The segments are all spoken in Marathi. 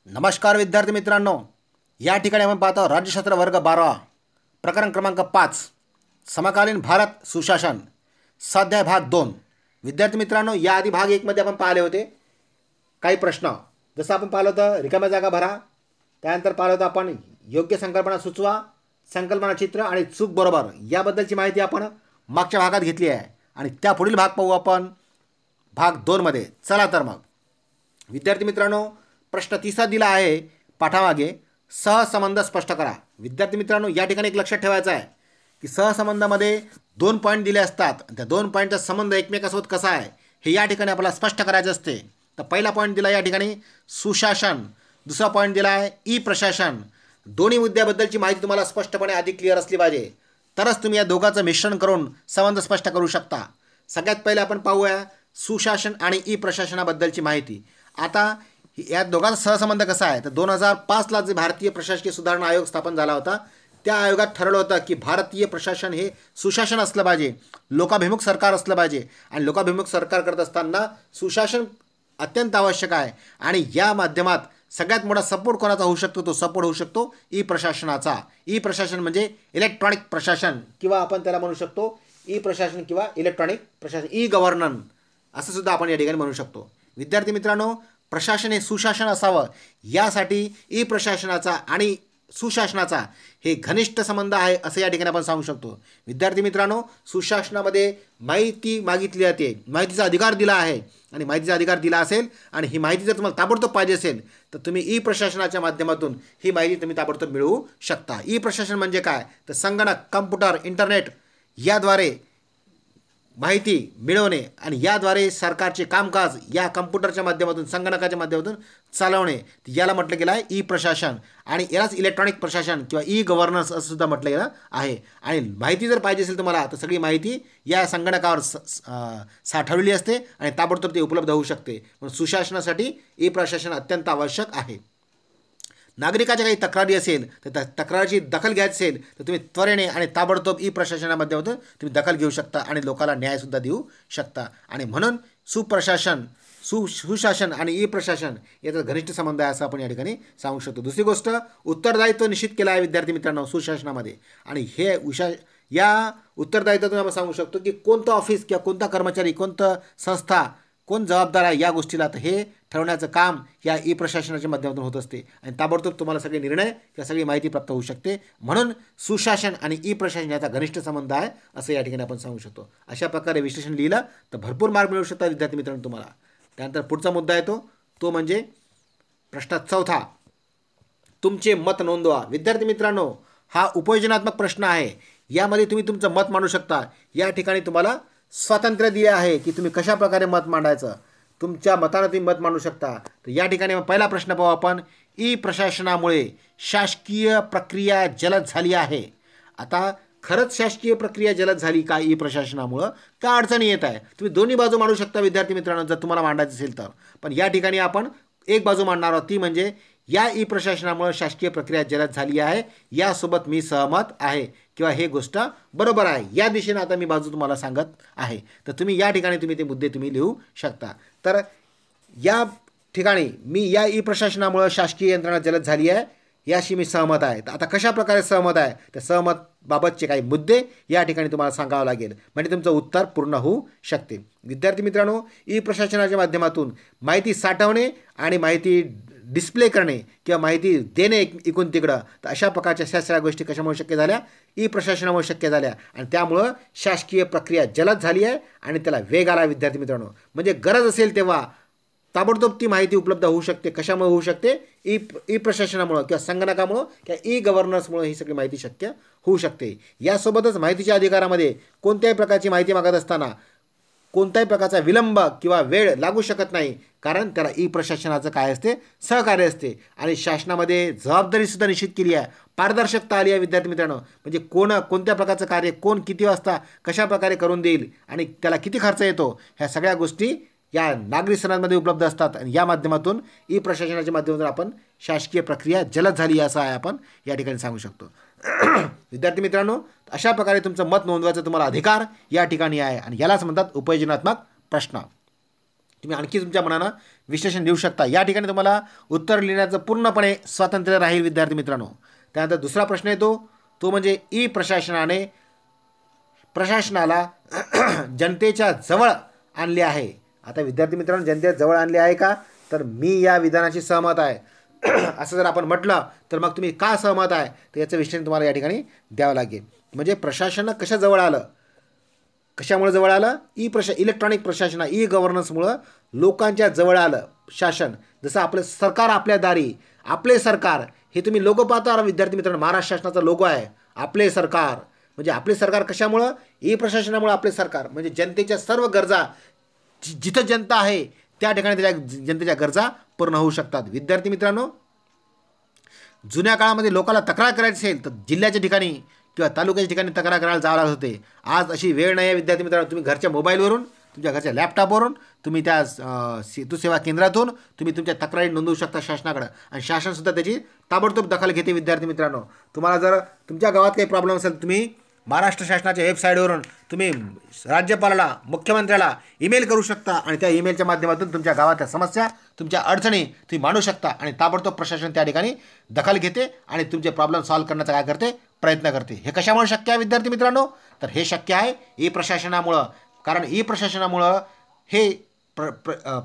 नमस्कार विद्यार्थी मित्रांनो, या ठिकाणी आपण पाहतो राज्यशास्त्र वर्ग 12 प्रकरण क्रमांक 5 समकालीन भारत सुशासन स्वाध्याय भाग 2। विद्यार्थी मित्रांनो, याआधी भाग 1 मध्ये आपण पाहिले होते काही प्रश्न, जसं आपण पाहिलं होतं रिकाम्या जागा भरा, त्यानंतर पाहिलं होतं आपण योग्य संकल्पना सुचवा, संकल्पना चित्र आणि चूक बरोबर याबद्दलची माहिती आपण मागच्या भागात घेतली आहे आणि त्या पुढील भाग पाहू आपण भाग 2 मध्ये। चला तर मग विद्यार्थी मित्रांनो, प्रश्न 30 दिला आहे पाठामागे, सहसंबंध स्पष्ट करा। विद्यार्थी मित्रांनो, या ठिकाणी एक लक्षात ठेवायचं आहे की सहसंबंधामध्ये 2 पॉईंट दिले असतात, त्या 2 पॉईंटचा संबंध एकमेकांसोबत कसा आहे हे या ठिकाणी आपल्याला स्पष्ट करायचं असते। तर पहिला पॉईंट दिला या ठिकाणी सुशासन, दुसरा पॉईंट दिला आहे ई प्रशासन। दोन्ही मुद्द्याबद्दलची माहिती तुम्हाला स्पष्टपणे आधी क्लिअर असली पाहिजे, तरच तुम्ही या दोघांचं मिश्रण करून संबंध स्पष्ट करू शकता। सगळ्यात पहिले आपण पाहूया सुशासन आणि ई प्रशासनाबद्दलची माहिती। आता या दोघांचा सहसंबंध कसा आहे, तर 2005ला जे भारतीय प्रशासकीय सुधारणा आयोग स्थापन झाला होता, त्या आयोगात ठरवलं होतं की भारतीय प्रशासन हे सुशासन असलं पाहिजे, लोकाभिमुख सरकार असलं पाहिजे आणि लोकाभिमुख सरकार करत असताना सुशासन अत्यंत आवश्यक आहे। आणि या माध्यमात सगळ्यात मोठा सपोर्ट कोणाचा होऊ शकतो, तो सपोर्ट होऊ शकतो ई प्रशासनाचा। ई प्रशासन म्हणजे इलेक्ट्रॉनिक प्रशासन किंवा आपण त्याला म्हणू शकतो ई प्रशासन किंवा इलेक्ट्रॉनिक प्रशासन, ई गव्हर्नन्स असं सुद्धा आपण या ठिकाणी म्हणू शकतो। विद्यार्थी मित्रांनो, प्रशासन हे सुशासन असावं यासाठी ई प्रशासनाचा आणि सुशासनाचा हे घनिष्ठ संबंध आहे असं या ठिकाणी आपण सांगू शकतो। विद्यार्थी मित्रांनो, सुशासनामध्ये माहिती मागितली जाते, माहितीचा अधिकार दिला आहे आणि माहितीचा अधिकार दिला असेल आणि ही माहिती जर तुम्हाला ताबडतोब पाहिजे असेल तर तुम्ही ई प्रशासनाच्या माध्यमातून ही माहिती तुम्ही ताबडतोब मिळवू शकता। ई प्रशासन म्हणजे काय, तर संगणक, कम्प्युटर, इंटरनेट याद्वारे माहिती मिळवणे आणि याद्वारे सरकारचे कामकाज या कम्प्युटरच्या माध्यमातून, संगणकाच्या माध्यमातून चालवणे, याला म्हटलं गेलं आहे ई प्रशासन। आणि यालाच इलेक्ट्रॉनिक प्रशासन किंवा ई गव्हर्नन्स असं सुद्धा म्हटलं गेलं आहे। आणि माहिती जर पाहिजे असेल तुम्हाला तर सगळी माहिती या संगणकावर साठवलेली असते आणि ताबडतोब ती उपलब्ध होऊ शकते। म्हणून सुशासनासाठी ई प्रशासन अत्यंत आवश्यक आहे। नागरिकाच्या काही तक्रारी असेल तर त्या तक्रारीची दखल घ्यायची असेल तर तुम्ही त्वरेने आणि ताबडतोब ई प्रशासनामाध्यमातून तुम्ही दखल घेऊ शकता आणि लोकांना न्यायसुद्धा देऊ शकता। आणि म्हणून सुप्रशासन, सुशासन आणि ई प्रशासन याचा घनिष्ठ संबंध आहे असं आपण या ठिकाणी सांगू शकतो। दुसरी गोष्ट, उत्तरदायित्व निश्चित केलं आहे विद्यार्थी मित्रांनो सुशासनामध्ये, आणि हे या उत्तरदायित्वातून आपण सांगू शकतो की कोणतं ऑफिस किंवा कोणता कर्मचारी, कोणतं संस्था, कोण जबाबदार आहे या गोष्टीला, तर हे ठरवण्याचं काम या ई प्रशासनाच्या माध्यमातून होत असते आणि ताबडतोब तुम्हाला सगळे निर्णय किंवा सगळी माहिती प्राप्त होऊ शकते। म्हणून सुशासन आणि ई प्रशासन याचा घनिष्ठ संबंध आहे असं या ठिकाणी आपण सांगू शकतो। अशा प्रकारे विश्लेषण लिहिलं तर भरपूर मार्क मिळू शकतात विद्यार्थी मित्रांनो तुम्हाला। त्यानंतर पुढचा मुद्दा येतो तो म्हणजे प्रश्न 4, तुमचे मत नोंदवा। विद्यार्थी मित्रांनो, हा उपयोजनात्मक प्रश्न आहे, यामध्ये तुम्ही तुमचं मत मांडू शकता। या ठिकाणी तुम्हाला स्वातंत्र्य दिले आहे की तुम्ही कशा प्रकारे मत मांडायचं, तुमच्या मतानं तुम्ही मत मांडू शकता। तर या ठिकाणी पहिला प्रश्न पाहू आपण, ई प्रशासनामुळे शासकीय प्रक्रिया जलद झाली आहे। आता खरंच शासकीय प्रक्रिया जलद झाली का ई प्रशासनामुळं, का अडचणी येत आहे? तुम्ही दोन्ही बाजू मांडू शकता विद्यार्थी मित्रांनो जर तुम्हाला मांडायचं असेल तर, पण या ठिकाणी आपण एक बाजू मांडणार आहोत, ती म्हणजे या ई प्रशासनामुळे शासकीय प्रक्रिया जलद झाली आहे, यासोबत मी सहमत आहे किंवा हे गोष्ट बरोबर आहे, या दिशेने आता मी बाजू तुम्हाला सांगत आहे। तर तुम्ही या ठिकाणी तुम्ही ते मुद्दे तुम्ही लिहू शकता। तर या ठिकाणी मी या ई प्रशासनामुळे शासकीय यंत्रणा जलद झाली आहे याशी मी सहमत आहे। तर आता कशा प्रकारे सहमत आहे, तर सहमत बाबतचे काही मुद्दे या ठिकाणी तुम्हाला सांगावं लागेल, म्हणजे तुमचं उत्तर पूर्ण होऊ शकते। विद्यार्थी मित्रांनो, ई प्रशासनाच्या माध्यमातून माहिती साठवणे आणि माहिती डिस्प्ले करणे किंवा माहिती देणे इकडून तिकडं, तर अशा प्रकारच्या सगळ्या गोष्टी कशामुळे शक्य झाल्या, ई प्रशासनामुळे शक्य झाल्या आणि त्यामुळं शासकीय प्रक्रिया जलद झाली आहे आणि त्याला वेग आला विद्यार्थी मित्रांनो। म्हणजे गरज असेल तेव्हा ताबडतोब ती माहिती उपलब्ध होऊ शकते। कशामुळे होऊ शकते, ई प्रशासनामुळं किंवा संगणकामुळं किंवा ई गव्हर्नन्समुळे ही सगळी माहिती शक्य होऊ शकते। यासोबतच माहितीच्या अधिकारामध्ये कोणत्याही प्रकारची माहिती मागत असताना कोणत्याही प्रकारचा विलंब किंवा वेळ लागू शकत नाही, कारण त्याला ई प्रशासनाचं काय असते, सहकार्य असते। आणि शासनामध्ये जबाबदारीसुद्धा निश्चित केली आहे, पारदर्शकता आली आहे विद्यार्थी मित्रांनो, म्हणजे कोणत्या प्रकारचं कार्य कोण किती वाजता कशा प्रकारे करून देईल आणि त्याला किती खर्च येतो, ह्या सगळ्या गोष्टी या नागरी सनदमध्ये उपलब्ध असतात आणि या माध्यमातून ई प्रशासनाच्या माध्यमातून आपण शासकीय प्रक्रिया जलद झाली असं आहे आपण या ठिकाणी सांगू शकतो। विद्यार्थी मित्रांनो, अशा प्रकारे तुमचं मत नोंदवायचा तुम्हाला अधिकार या ठिकाणी आहे आणि यालाच म्हणतात उपयोजनात्मक प्रश्न। तुम्ही आणखी तुमच्या मनानं विश्लेषण लिहू शकता. या ठिकाणी तुम्हाला उत्तर लिहिण्याचं पूर्णपणे स्वातंत्र्य राहील विद्यार्थी मित्रांनो. त्यानंतर दुसरा प्रश्न येतो तो म्हणजे ई प्रशासनाने प्रशासनाला जनतेच्या जवळ आणले आहे. आता विद्यार्थी मित्रांनो, जनतेच्या जवळ आणले आहे का, तर मी या विधानाशी सहमत आहे. असं जर आपण म्हटलं तर मग तुम्ही का सहमत आहे तर याचं विश्लेषण तुम्हाला या ठिकाणी द्यावं लागेल. म्हणजे प्रशासन कशा जवळ आलं, कशामुळे जवळ आलं, इलेक्ट्रॉनिक प्रशासन, ई गव्हर्नन्समुळं लोकांच्या जवळ आलं शासन. जसं आपलं सरकार आपल्या दारी, आपले सरकार हे तुम्ही लोगो पाहता विद्यार्थी मित्रांनो, महाराष्ट्र शासनाचा लोगो आहे आपले सरकार. म्हणजे आपले सरकार कशामुळं, ई प्रशासनामुळे आपले सरकार. म्हणजे जनतेच्या सर्व गरजा, जिथं जनता आहे त्या ठिकाणी त्याच्या जनतेच्या गरजा पूर्ण होऊ शकतात. विद्यार्थी मित्रांनो, जुन्या काळामध्ये लोकांना तक्रार करायची असेल तर जिल्ह्याच्या ठिकाणी किंवा तालुक्याच्या ठिकाणी तक्रार करायला जावं लागत होते. आज अशी वेळ नाही आहे विद्यार्थी मित्रांनो. तुम्ही घरच्या मोबाईलवरून, तुमच्या घरच्या लॅपटॉपवरून, तुम्ही त्या सेतू सेवा केंद्रातून तुम्ही तुमच्या तक्रारी नोंदवू शकता शासनाकडे, आणि शासनसुद्धा त्याची ताबडतोब दखल घेते. विद्यार्थी मित्रांनो, तुम्हाला जर तुमच्या गावात काही प्रॉब्लेम असेल, तुम्ही महाराष्ट्र शासनाच्या वेबसाईटवरून तुम्ही राज्यपालाला, मुख्यमंत्र्याला ईमेल करू शकता, आणि त्या ईमेलच्या माध्यमातून तुमच्या गावातल्या समस्या, तुमच्या अडचणी तुम्ही मांडू शकता, आणि ताबडतोब प्रशासन त्या ठिकाणी दखल घेते आणि तुमचे प्रॉब्लेम सॉल्व्ह करण्याचा काय करते, प्रयत्न करते. हे कशामुळे शक्य आहे विद्यार्थी मित्रांनो, तर हे शक्य आहे ई प्रशासनामुळं. कारण ई प्रशासनामुळं हे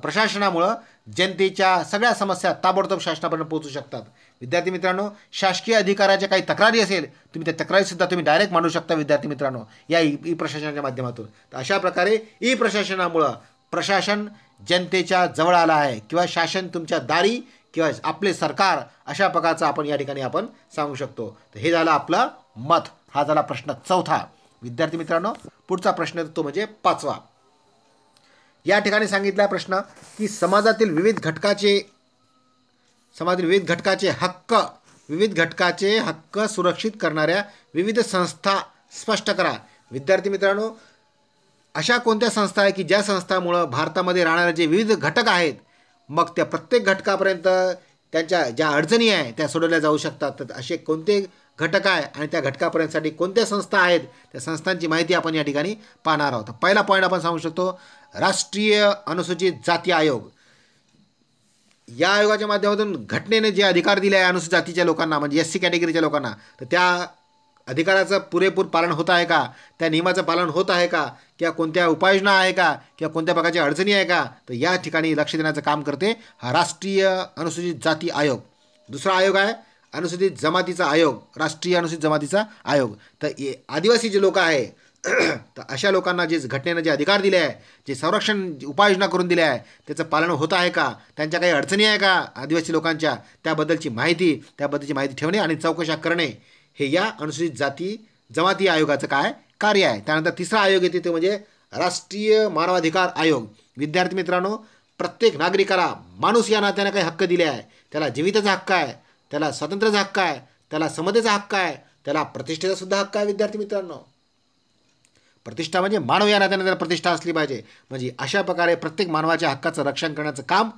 प्रशासनामुळं जनतेच्या सगळ्या समस्या ताबडतोब शासनापर्यंत पोहोचू शकतात. विद्यार्थी मित्रांनो, शासकीय अधिकाऱ्याच्या काही तक्रारी असेल, तुम्ही त्या तक्रारीसुद्धा तुम्ही डायरेक्ट मांडू शकता विद्यार्थी मित्रांनो या ई प्रशासनाच्या माध्यमातून. तर अशा प्रकारे ई प्रशासनामुळं प्रशासन जनतेच्या जवळ आलं आहे, किंवा शासन तुमच्या दारी, किंवा आपले सरकार, अशा प्रकारचं आपण या ठिकाणी आपण सांगू शकतो. तर हे झालं आपलं मत. हा झाला प्रश्न चौथा. विद्यार्थी मित्रांनो, पुढचा प्रश्न तो म्हणजे पाचवा. या ठिकाणी सांगितला प्रश्न की समाजातील विविध घटकाचे हक्क सुरक्षित करणाऱ्या विविध संस्था स्पष्ट करा. विद्यार्थी मित्रांनो, अशा कोणत्या संस्था आहे की ज्या संस्थांमुळं भारतामध्ये राहणारे जे विविध घटक आहेत, मग त्या प्रत्येक घटकापर्यंत त्यांच्या ज्या अडचणी आहे त्या सोडवल्या जाऊ शकतात. तर असे कोणते घटक आहे आणि त्या घटकापर्यंतसाठी कोणत्या संस्था आहेत, त्या संस्थांची माहिती आपण या ठिकाणी पाहणार आहोत. पहिला पॉईंट आपण सांगू शकतो, राष्ट्रीय अनुसूचित जाती आयोग. या आयोगाच्या माध्यमातून घटनेने जे अधिकार दिले आहे अनुसूचित जातीच्या लोकांना, म्हणजे SC कॅटेगरीच्या लोकांना, तर त्या अधिकाराचं पुरेपूर पालन होत आहे का, त्या नियमाचं पालन होत आहे का, किंवा कोणत्या उपाययोजना आहे का, किंवा कोणत्या प्रकारच्या अडचणी आहे का, तर या ठिकाणी लक्ष देण्याचं काम करते हा राष्ट्रीय अनुसूचित जाती आयोग. दुसरा आयोग आहे अनुसूचित जमातीचा आयोग, राष्ट्रीय अनुसूचित जमातीचा आयोग. तर आदिवासी जे लोक आहे तर अशा लोकांना जे घटनेनं जे अधिकार दिले आहे, जे संरक्षण उपाययोजना करून दिल्या आहे, त्याचं पालन होत आहे का, त्यांच्या काही अडचणी आहे का आदिवासी लोकांच्या, त्याबद्दलची माहिती ठेवणे आणि चौकशा करणे, हे या अनुसूचित जमाती आयोगाचं काय कार्य आहे. त्यानंतर तिसरा आयोग येते ते म्हणजे राष्ट्रीय मानवाधिकार आयोग. विद्यार्थी मित्रांनो, प्रत्येक नागरिकाला माणूस या नात्याने काही हक्क दिले आहे. त्याला जीविताचा हक्क आहे, त्याला स्वातंत्र्याचा हक्क आहे, त्याला समतेचा हक्क आहे, त्याला प्रतिष्ठेचा सुद्धा हक्क आहे. विद्यार्थी मित्रांनो, प्रतिष्ठा म्हणजे मानव या नात्याने त्याला प्रतिष्ठा असली पाहिजे. म्हणजे अशा प्रकारे प्रत्येक मानवाच्या हक्काचं रक्षण करण्याचं काम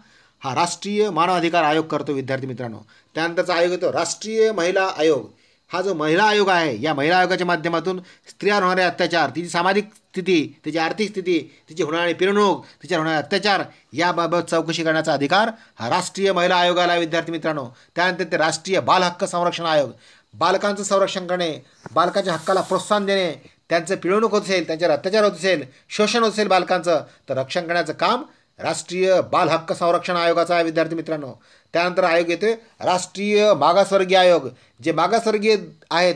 हा राष्ट्रीय मानवाधिकार आयोग करतो. विद्यार्थी मित्रांनो, त्यानंतरचा आयोग येतो राष्ट्रीय महिला आयोग. हा जो महिला आयोग आहे, या महिला आयोगाच्या माध्यमातून स्त्रियांवर होणारे अत्याचार, तिची सामाजिक स्थिती, तिची आर्थिक स्थिती, तिची होणारी पिळवणूक, तिच्यावर होणारे अत्याचार याबाबत चौकशी करण्याचा अधिकार हा राष्ट्रीय महिला आयोगाला आहे. विद्यार्थी मित्रांनो, त्यानंतर ते राष्ट्रीय बाल हक्क संरक्षण आयोग. बालकांचं संरक्षण करणे, बालकाच्या हक्काला प्रोत्साहन देणे, त्यांचं पिळवणूक होत असेल, त्यांच्यावर अत्याचार होत असेल, शोषण होत असेल बालकांचं, तर रक्षण करण्याचं काम राष्ट्रीय बाल हक्क संरक्षण आयोगाचा आहे. विद्यार्थी मित्रांनो, त्यानंतर आयोग येते राष्ट्रीय मागासवर्गीय आयोग. जे मागासवर्गीय आहेत,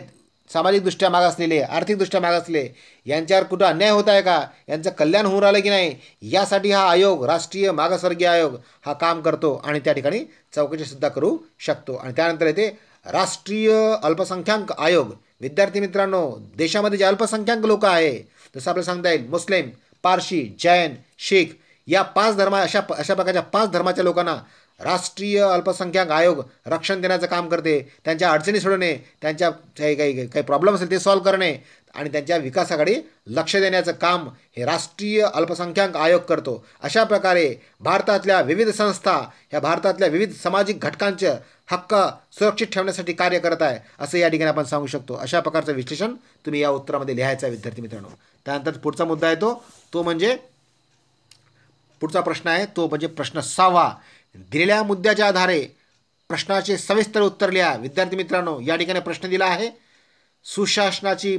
सामाजिकदृष्ट्या मागासलेले, आर्थिकदृष्ट्या मागासलेले, यांच्यावर कुठं अन्याय होत आहे का, यांचं कल्याण होऊन राहिलं की नाही, यासाठी हा आयोग, राष्ट्रीय मागासवर्गीय आयोग हा काम करतो आणि त्या ठिकाणी चौकशीसुद्धा करू शकतो. आणि त्यानंतर येते राष्ट्रीय अल्पसंख्याक आयोग. विद्यार्थी मित्रांनो, देशामध्ये जे अल्पसंख्याक लोक आहे, जसं आपल्याला सांगता येईल मुस्लिम, पारशी, जैन, शीख, या 5 धर्म, अशा प्रकारच्या 5 धर्माच्या लोकांना राष्ट्रीय अल्पसंख्याक आयोग रक्षण देण्याचं काम करते. त्यांच्या अडचणी सोडवणे, त्यांच्या काही प्रॉब्लेम असेल ते सॉल्व्ह करणे आणि त्यांच्या विकासाकडे लक्ष देण्याचं काम हे राष्ट्रीय अल्पसंख्याक आयोग करतो. अशा प्रकारे भारतातल्या विविध संस्था ह्या भारतातल्या विविध सामाजिक घटकांचे हक्क सुरक्षित ठेवण्यासाठी कार्य करत आहे, असं या ठिकाणी आपण सांगू शकतो. अशा प्रकारचं विश्लेषण तुम्ही या उत्तरामध्ये लिहायचं आहे विद्यार्थी मित्रांनो. त्यानंतर पुढचा मुद्दा येतो तो म्हणजे पुढचा प्रश्न आहे तो म्हणजे प्रश्न 6वा. दिलेल्या मुद्द्याच्या आधारे प्रश्नाचे सविस्तर उत्तर लिहा. विद्यार्थी मित्रांनो, या ठिकाणी प्रश्न दिला आहे, सुशासनाची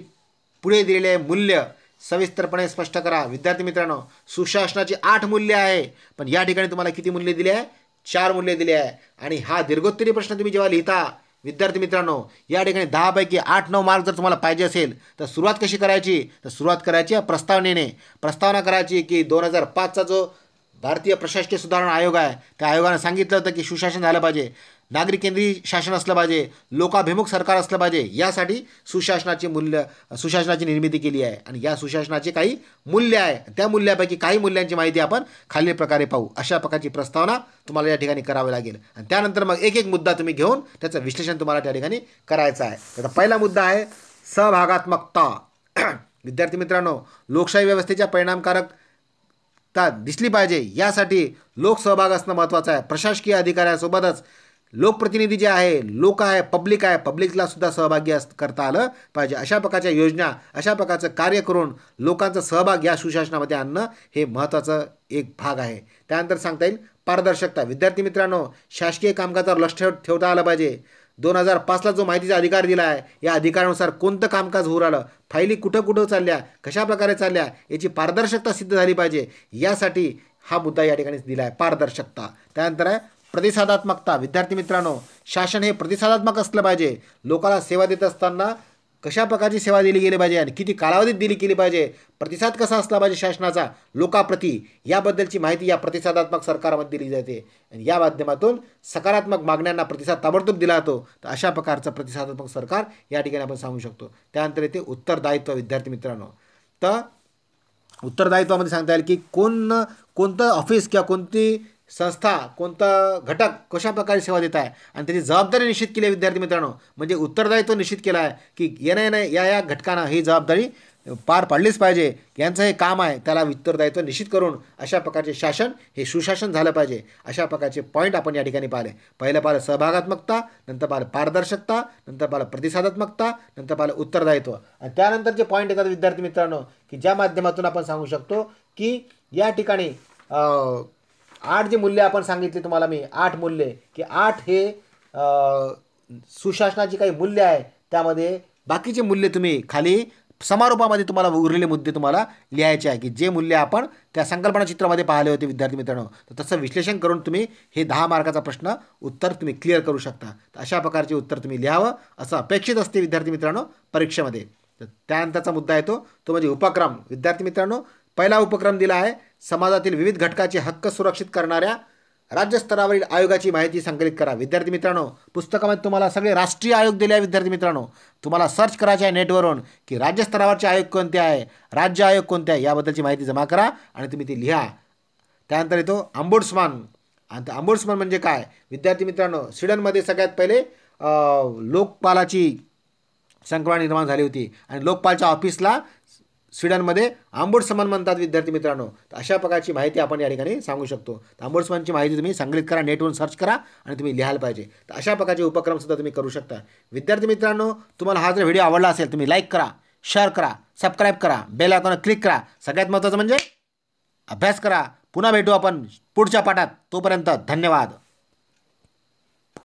पुढे दिलेले मूल्य सविस्तरपणे स्पष्ट करा. विद्यार्थी मित्रांनो, सुशासनाची 8 मूल्य आहे, पण या ठिकाणी तुम्हाला किती मूल्य दिले आहे? 4 मूल्य दिले आहे. आणि हा दीर्घोत्तरी प्रश्न तुम्ही जेव्हा लिहिता विद्यार्थी मित्रांनो, या ठिकाणी 10 पैकी 8-9 मार्क जर तुम्हाला पाहिजे असेल तर सुरुवात कशी करायची? तर सुरुवात करायची प्रस्तावनेने. प्रस्तावना करायची की 2005चा जो भारतीय प्रशासकीय सुधारणा आयोग आहे त्या आयोगाने सांगितलं होतं की सुशासन झालं पाहिजे, नागरिक केंद्रीय शासन असलं पाहिजे, लोकाभिमुख सरकार असलं पाहिजे. यासाठी सुशासनाची निर्मिती केली आहे. आणि या सुशासनाचे काही मूल्य आहे, त्या मूल्यापैकी काही मूल्यांची माहिती आपण खालील प्रकारे पाहू. अशा प्रकारची प्रस्तावना तुम्हाला या ठिकाणी करावी लागेल. आणि त्यानंतर मग एक एक मुद्दा तुम्ही घेऊन त्याचं विश्लेषण तुम्हाला त्या ठिकाणी करायचं आहे. तर पहिला मुद्दा आहे सहभागात्मकता. विद्यार्थी मित्रांनो, लोकशाही व्यवस्थेच्या परिणामकारकता दिसली पाहिजे, यासाठी लोकसहभाग असणं महत्त्वाचं आहे. प्रशासकीय अधिकाऱ्यांसोबतच लोकप्रतिनिधी जे आहे, लोक आहे, पब्लिकला सुद्धा सहभागी करता आलं पाहिजे. अशा प्रकारच्या योजना, अशा प्रकारचं कार्य करून लोकांचा सहभाग या सुशासनामध्ये आणणं हे महत्त्वाचं एक भाग आहे. त्यानंतर सांगता येईल पारदर्शकता. विद्यार्थी मित्रांनो, शासकीय कामकाजावर लक्ष ठेवता आलं पाहिजे. 2005ला जो माहितीचा अधिकार दिला आहे, या अधिकारानुसार कोणतं कामकाज होऊ राहिलं, फायली कुठं चालल्या, कशा प्रकारे चालल्या, याची पारदर्शकता सिद्ध झाली पाहिजे. यासाठी हा मुद्दा या ठिकाणी दिला आहे, पारदर्शकता. त्यानंतर आहे प्रतिसादात्मकता. विद्यार्थी मित्रांनो, शासन हे प्रतिसादात्मक असलं पाहिजे. लोकांना सेवा देत असताना कशा प्रकारची सेवा दिली गेली पाहिजे आणि किती कालावधीत दिली गेली पाहिजे, प्रतिसाद कसा असला पाहिजे शासनाचा लोकाप्रती, याबद्दलची माहिती या प्रतिसादात्मक सरकारमध्ये दिली जाते. आणि या माध्यमातून सकारात्मक मागण्यांना प्रतिसाद ताबडतोब दिला जातो. तर अशा प्रकारचं प्रतिसादात्मक सरकार या ठिकाणी आपण सांगू शकतो. त्यानंतर येते उत्तरदायित्व. विद्यार्थी मित्रांनो, तर उत्तरदायित्वामध्ये सांगता येईल की कोणतं ऑफिस किंवा कोणती संस्था, कोणता घटक कशा प्रकारे सेवा देत आहे आणि त्याची जबाबदारी निश्चित केली आहे. विद्यार्थी मित्रांनो, म्हणजे उत्तरदायित्व निश्चित केलं आहे की या घटकानं ही जबाबदारी पार पाडलीच पाहिजे, यांचं हे काम आहे, त्याला उत्तरदायित्व निश्चित करून अशा प्रकारचे शासन हे सुशासन झालं पाहिजे. अशा प्रकारचे पॉईंट आपण या ठिकाणी पाहिले. पहिलं पाहिलं सहभागात्मकता, नंतर पाहिलं पारदर्शकता, नंतर पाहिलं प्रतिसादात्मकता, नंतर पाहिलं उत्तरदायित्व. आणि त्यानंतरचे पॉईंट येतात विद्यार्थी मित्रांनो की ज्या माध्यमातून आपण सांगू शकतो की या ठिकाणी 8 जे मूल्य आपण सांगितले तुम्हाला मी, 8 मूल्य की 8 हे सुशासनाची काही मूल्य आहे. त्यामध्ये बाकीचे मूल्य तुम्ही खाली समारोपामध्ये तुम्हाला उरलेले मुद्दे तुम्हाला लिहायचे आहे की जे मूल्य आपण त्या संकल्पना चित्रामध्ये पाहिले होते. विद्यार्थी मित्रांनो, तर तसं विश्लेषण करून तुम्ही हे 10 मार्काचा प्रश्न उत्तर तुम्ही क्लिअर करू शकता. तर अशा प्रकारचे उत्तर तुम्ही लिहावं असं अपेक्षित असते विद्यार्थी मित्रांनो परीक्षेमध्ये. तर त्यानंतरचा मुद्दा येतो तो म्हणजे उपक्रम. विद्यार्थी मित्रांनो, पहिला उपक्रम दिला आहे समाजातील विविध घटकाचे हक्क सुरक्षित करणाऱ्या राज्य स्तरावरील आयोगाची माहिती संकलित करा. विद्यार्थी मित्रांनो, पुस्तकामध्ये तुम्हाला सगळे राष्ट्रीय आयोग दिले आहे. विद्यार्थी मित्रांनो, तुम्हाला सर्च करायचे आहे नेटवरून की राज्य स्तरावरचे आयोग कोणते आहे, राज्य आयोग कोणते आहे, याबद्दलची माहिती जमा करा आणि तुम्ही ती लिहा. त्यानंतर येतो अंबुड्समन. आणि अंबुड्समन म्हणजे काय? विद्यार्थी मित्रांनो, स्वीडनमध्ये सगळ्यात पहिले लोकपालाची संकल्पना निर्माण झाली होती आणि लोकपालच्या ऑफिसला स्वीडनमध्ये अंबुड्समन म्हणतात. विद्यार्थी मित्रांनो, तर अशा प्रकारची माहिती आपण या ठिकाणी सांगू शकतो. तर अंबुड्समनची माहिती तुम्ही संकलित करा, नेटवरून सर्च करा आणि तुम्ही लिहायला पाहिजे. तर अशा प्रकारचे उपक्रमसुद्धा तुम्ही करू शकता. विद्यार्थी मित्रांनो, तुम्हाला हा जर व्हिडिओ आवडला असेल तुम्ही लाईक करा, शेअर करा, सबस्क्राईब करा, बेल आयकॉनवर क्लिक करा. सगळ्यात महत्त्वाचं म्हणजे अभ्यास करा. पुन्हा भेटू आपण पुढच्या पाठात. तोपर्यंत धन्यवाद.